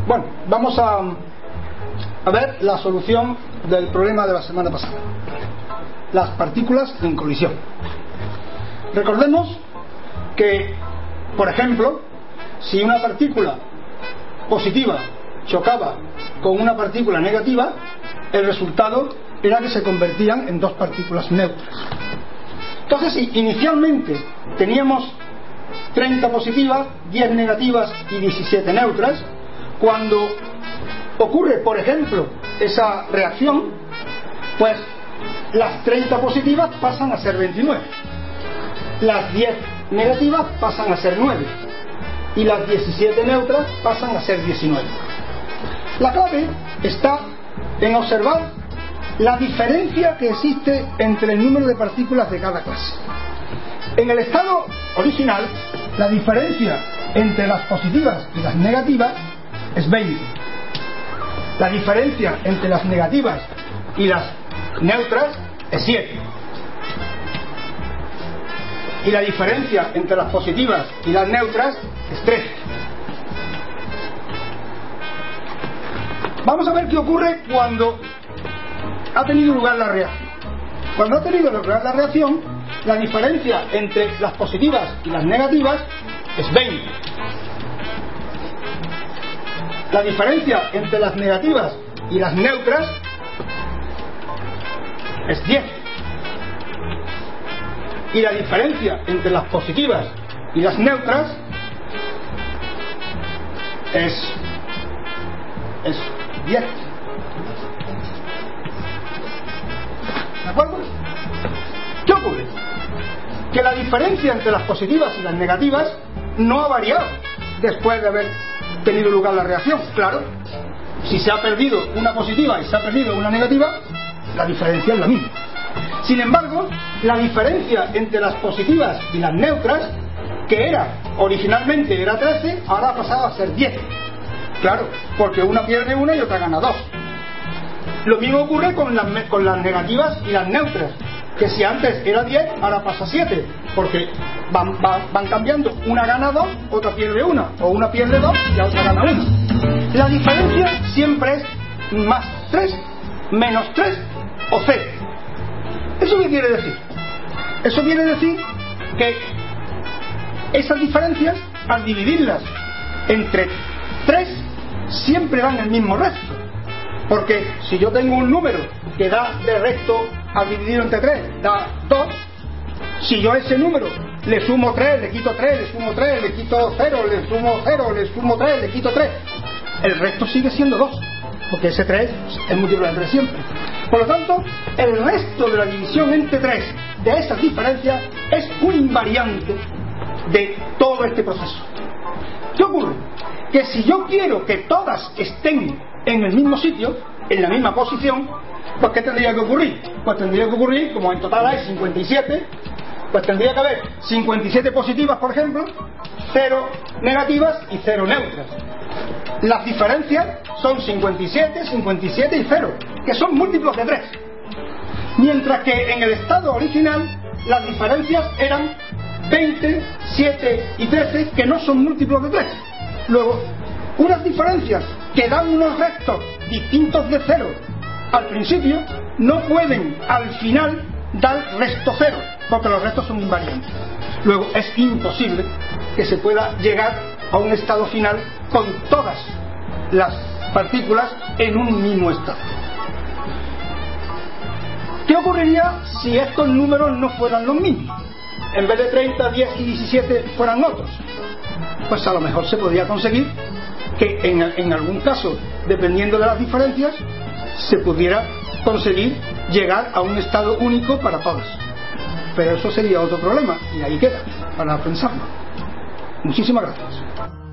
Bueno, vamos a ver la solución del problema de la semana pasada. Las partículas en colisión. Recordemos que, por ejemplo, si una partícula positiva chocaba con una partícula negativa, el resultado era que se convertían en dos partículas neutras. Entonces, si inicialmente teníamos 30 positivas, 10 negativas y 17 neutras, cuando ocurre, por ejemplo, esa reacción, pues las 30 positivas pasan a ser 29, las 10 negativas pasan a ser 9 y las 17 neutras pasan a ser 19. La clave está en observar la diferencia que existe entre el número de partículas de cada clase. En el estado original, la diferencia entre las positivas y las negativas es 20. La diferencia entre las negativas y las neutras es 7. Y la diferencia entre las positivas y las neutras es 13. Vamos a ver qué ocurre cuando ha tenido lugar la reacción. Cuando ha tenido lugar la reacción, la diferencia entre las positivas y las negativas es 20. La diferencia entre las negativas y las neutras es 10. Y la diferencia entre las positivas y las neutras es 10. ¿De acuerdo? ¿Qué ocurre? Que la diferencia entre las positivas y las negativas no ha variado después de haber tenido lugar la reacción. Claro, si se ha perdido una positiva y se ha perdido una negativa, la diferencia es la misma. Sin embargo, la diferencia entre las positivas y las neutras, que originalmente era 13, ahora ha pasado a ser 10. Claro, porque una pierde una y otra gana 2. Lo mismo ocurre con las negativas y las neutras, que si antes era 10, ahora pasa a 7, porque van cambiando. Una gana 2, otra pierde una, o una pierde 2 y otra gana 1. La diferencia siempre es más 3, menos 3 o 0. ¿Eso qué quiere decir? Eso quiere decir que esas diferencias, al dividirlas entre 3, siempre dan el mismo resto. Porque si yo tengo un número que da de resto al dividirlo entre 3, da 2, si yo a ese número le sumo 3, le quito 3, le sumo 3, le quito 0, le sumo 0, le sumo 3, le quito 3, el resto sigue siendo 2, porque ese 3 es múltiplo de 3 siempre. Por lo tanto, el resto de la división entre 3 de esas diferencias es un invariante de todo este proceso. ¿Qué ocurre? Que si yo quiero que todas estén en el mismo sitio, en la misma posición, pues ¿qué tendría que ocurrir? Pues tendría que ocurrir, como en total hay 57, pues tendría que haber 57 positivas, por ejemplo, 0 negativas y 0 neutras. Las diferencias son 57, 57 y 0, que son múltiplos de 3. Mientras que en el estado original las diferencias eran 20, 7 y 13, que no son múltiplos de 3. Luego, unas diferencias que dan unos restos distintos de 0 al principio no pueden al final dar resto 0, porque los restos son invariantes. Luego es imposible que se pueda llegar a un estado final con todas las partículas en un mismo estado. ¿Qué ocurriría si estos números no fueran los mismos? En vez de 30, 10 y 17 fueran otros. Pues a lo mejor se podría conseguir que en algún caso, dependiendo de las diferencias, se pudiera conseguir llegar a un estado único para todas. Pero eso sería otro problema, y ahí queda, para pensarlo. Muchísimas gracias.